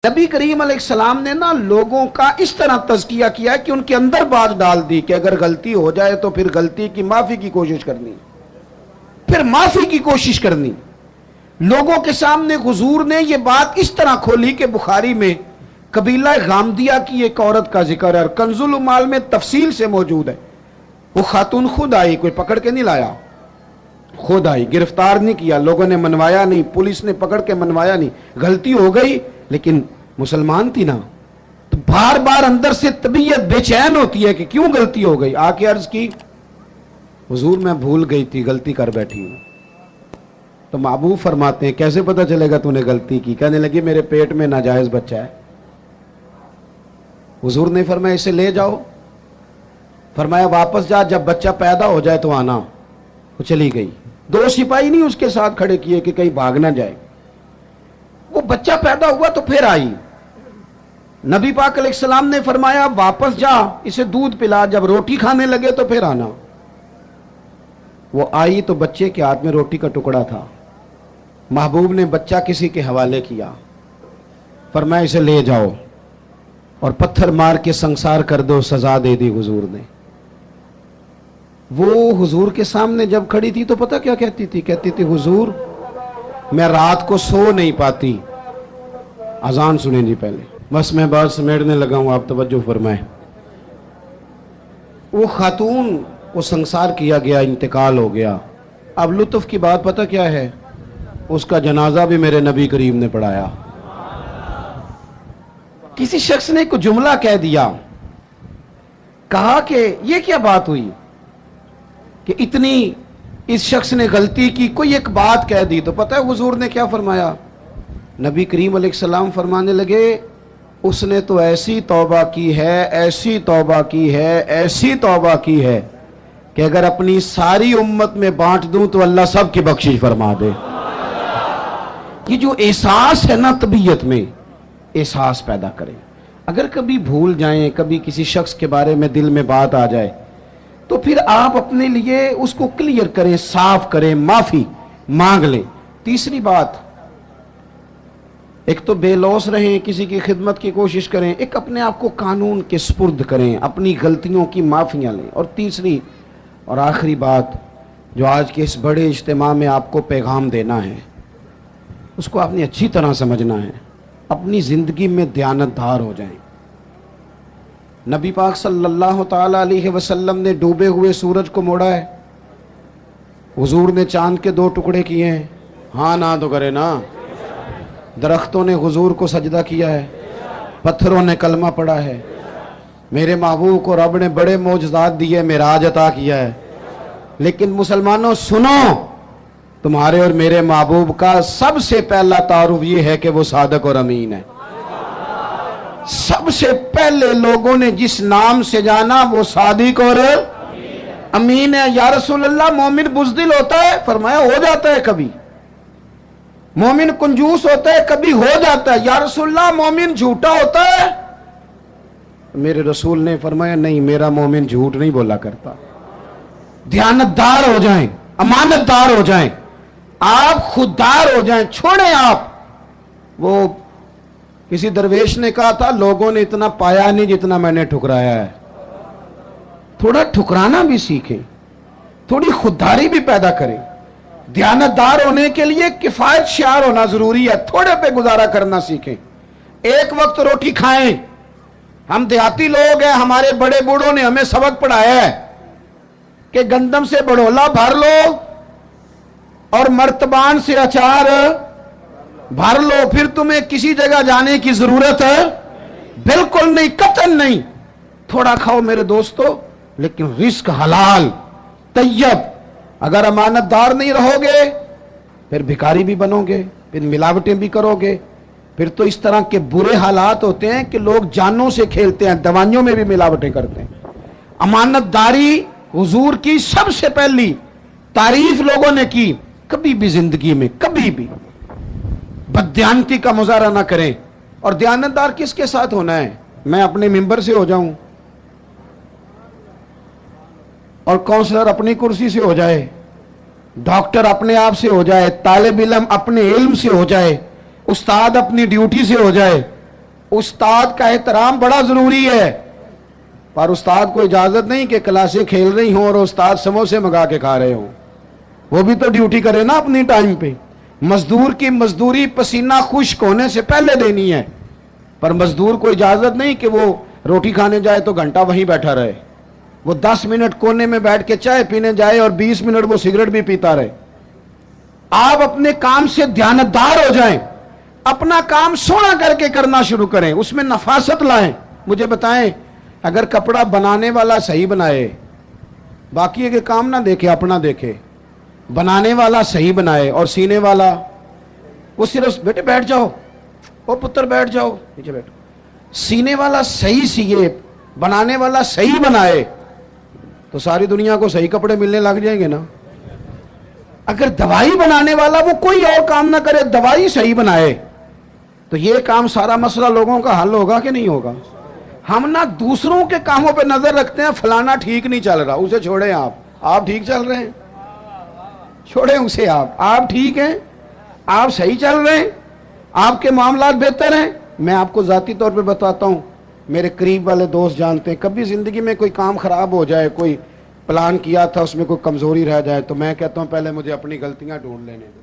نبی کریم علیہ السلام نے نا لوگوں کا اس طرح تزکیہ کیا کہ ان کے اندر بات ڈال دی کہ اگر غلطی ہو جائے تو پھر غلطی کی معافی کی کوشش کرنی، پھر معافی کی کوشش کرنی۔ لوگوں کے سامنے حضور نے یہ بات اس طرح کھولی کہ بخاری میں قبیلہ غامدیہ کی ایک عورت کا ذکر ہے اور کنز العمال میں تفصیل سے موجود ہے۔ وہ خاتون خود آئی، کوئی پکڑ کے نہیں لایا، خود آئی، گرفتار نہیں کیا، لوگوں نے منوایا نہیں، پولیس نے پکڑ کے منوایا نہیں، غلطی ہو گئی لیکن مسلمان تھی نا، تو بار بار اندر سے طبیعت بے چین ہوتی ہے کہ کیوں غلطی ہو گئی۔ آ کے عرض کی حضور میں بھول گئی تھی، غلطی کر بیٹھی ہوں۔ تو محبوب فرماتے ہیں کیسے پتہ چلے گا تو نے غلطی کی؟ کہنے لگی میرے پیٹ میں ناجائز بچہ ہے۔ حضور نے فرمایا اسے لے جاؤ، فرمایا واپس جا، جب بچہ پیدا ہو جائے تو آنا۔ وہ چلی گئی، دو سپاہی نہیں اس کے ساتھ کھڑے کیے کہ کہیں بھاگ نہ جائے۔ وہ بچہ پیدا ہوا تو پھر آئی، نبی پاک علیہ السلام نے فرمایا واپس جا، اسے دودھ پلا، جب روٹی کھانے لگے تو پھر آنا۔ وہ آئی تو بچے کے ہاتھ میں روٹی کا ٹکڑا تھا، محبوب نے بچہ کسی کے حوالے کیا، فرمایا اسے لے جاؤ اور پتھر مار کے سنسار کر دو، سزا دے دی حضور نے۔ وہ حضور کے سامنے جب کھڑی تھی تو پتہ کیا کہتی تھی؟ کہتی تھی حضور میں رات کو سو نہیں پاتی، اذان سنیں جی پہلے، بس میں بات سمیٹنے لگا ہوں، آپ توجہ فرمائیں۔ وہ خاتون کو سنسار کیا گیا، انتقال ہو گیا۔ اب لطف کی بات پتہ کیا ہے؟ اس کا جنازہ بھی میرے نبی کریم نے پڑھایا۔ کسی شخص نے کوئی جملہ کہہ دیا، کہا کہ یہ کیا بات ہوئی کہ اتنی اس شخص نے غلطی کی، کوئی ایک بات کہہ دی، تو پتہ ہے حضور نے کیا فرمایا؟ نبی کریم علیہ السلام فرمانے لگے اس نے تو ایسی توبہ کی ہے، ایسی توبہ کی ہے، ایسی توبہ کی ہے کہ اگر اپنی ساری امت میں بانٹ دوں تو اللہ سب کی بخشش فرما دے۔ یہ جو احساس ہے نا طبیعت میں، احساس پیدا کریں۔ اگر کبھی بھول جائیں، کبھی کسی شخص کے بارے میں دل میں بات آ جائے تو پھر آپ اپنے لیے اس کو کلیئر کریں، صاف کریں، معافی مانگ لیں۔ تیسری بات، ایک تو بے لوث رہیں، کسی کی خدمت کی کوشش کریں، ایک اپنے آپ کو قانون کے سپرد کریں، اپنی غلطیوں کی معافیاں لیں۔ اور تیسری اور آخری بات جو آج کے اس بڑے اجتماع میں آپ کو پیغام دینا ہے، اس کو آپ نے اچھی طرح سمجھنا ہے، اپنی زندگی میں دیانتدار ہو جائیں۔ نبی پاک صلی اللہ تعالی علیہ وسلم نے ڈوبے ہوئے سورج کو موڑا ہے، حضور نے چاند کے 2 ٹکڑے کیے ہیں، ہاں نہ تو کرے نا۔ درختوں نے حضور کو سجدہ کیا ہے، پتھروں نے کلمہ پڑھا ہے، میرے محبوب کو رب نے بڑے معجزات دیے، معراج عطا کیا ہے۔ لیکن مسلمانوں سنو، تمہارے اور میرے محبوب کا سب سے پہلا تعارف یہ ہے کہ وہ صادق اور امین ہے۔ سب سے پہلے لوگوں نے جس نام سے جانا وہ صادق اور امین ہے۔ یا رسول اللہ مومن بزدل ہوتا ہے؟ فرمایا ہو جاتا ہے کبھی۔ مومن کنجوس ہوتا ہے؟ کبھی ہو جاتا ہے۔ یا رسول اللہ مومن جھوٹا ہوتا ہے؟ میرے رسول نے فرمایا نہیں، میرا مومن جھوٹ نہیں بولا کرتا۔ دیانتدار ہو جائیں، امانتدار ہو جائیں، آپ خوددار ہو جائیں، چھوڑیں آپ۔ وہ کسی درویش نے کہا تھا لوگوں نے اتنا پایا نہیں جتنا میں نے ٹھکرایا ہے۔ تھوڑا ٹھکرانا بھی سیکھیں، تھوڑی خودداری بھی پیدا کریں۔ دیانتدار ہونے کے لیے کفایت شعار ہونا ضروری ہے، تھوڑے پہ گزارا کرنا سیکھیں، ایک وقت روٹی کھائیں۔ ہم دیہاتی لوگ ہیں، ہمارے بڑے بوڑھوں نے ہمیں سبق پڑھایا ہے کہ گندم سے بڑھولا بھر لو اور مرتبان سے اچار بھر لو، پھر تمہیں کسی جگہ جانے کی ضرورت ہے بالکل نہیں، قطعاً نہیں۔ تھوڑا کھاؤ میرے دوستو، لیکن رزق حلال طیب۔ اگر امانتدار نہیں رہو گے پھر بھکاری بھی بنو گے، پھر ملاوٹیں بھی کرو گے، پھر تو اس طرح کے برے حالات ہوتے ہیں کہ لوگ جانوں سے کھیلتے ہیں، دوائیوں میں بھی ملاوٹیں کرتے ہیں۔ امانتداری حضور کی سب سے پہلی تعریف لوگوں نے کی، کبھی بھی زندگی میں کبھی بھی بددیانتی کا مظاہرہ نہ کریں۔ اور دیانتدار کس کے ساتھ ہونا ہے؟ میں اپنے ممبر سے ہو جاؤں اور کونسلر اپنی کرسی سے ہو جائے، ڈاکٹر اپنے آپ سے ہو جائے، طالب علم اپنے علم سے ہو جائے، استاد اپنی ڈیوٹی سے ہو جائے، استاد کا احترام بڑا ضروری ہے، پر استاد کو اجازت نہیں کہ کلاسیں کھیل رہی ہوں اور استاد سموسے منگا کے کھا رہے ہوں. وہ بھی تو ڈیوٹی کرے نا اپنی ٹائم پہ. مزدور کی مزدوری پسینہ خشک ہونے سے پہلے دینی ہے، پر مزدور کو اجازت نہیں کہ وہ روٹی کھانے جائے تو گھنٹہ وہیں بیٹھا رہے. وہ 10 منٹ کونے میں بیٹھ کے چائے پینے جائے اور 20 منٹ وہ سگریٹ بھی پیتا رہے. آپ اپنے کام سے دیانتدار ہو جائیں، اپنا کام سونا کر کے کرنا شروع کریں، اس میں نفاست لائیں. مجھے بتائیں، اگر کپڑا بنانے والا صحیح بنائے، باقی کے کام نہ دیکھے اپنا دیکھے، بنانے والا صحیح بنائے اور سینے والا وہ صرف بیٹے بیٹھ جاؤ، او پتر بیٹھ جاؤ نیچے بیٹھو، سینے والا صحیح سیے، بنانے والا صحیح بنائے تو ساری دنیا کو صحیح کپڑے ملنے لگ جائیں گے نا. اگر دوائی بنانے والا وہ کوئی اور کام نہ کرے، دوائی صحیح بنائے تو یہ کام سارا مسئلہ لوگوں کا حل ہوگا کہ نہیں ہوگا؟ ہم نہ دوسروں کے کاموں پہ نظر رکھتے ہیں، فلانا ٹھیک نہیں چل رہا، اسے چھوڑیں. آپ ٹھیک چل رہے ہیں، چھوڑیں اسے. آپ ٹھیک ہیں، آپ صحیح چل رہے ہیں، آپ کے معاملات بہتر ہیں. میں آپ کو ذاتی طور پہ بتاتا ہوں، میرے قریب والے دوست جانتے ہیں، کبھی زندگی میں کوئی کام خراب ہو جائے، کوئی پلان کیا تھا اس میں کوئی کمزوری رہ جائے تو میں کہتا ہوں پہلے مجھے اپنی غلطیاں ڈھونڈ لینے دو.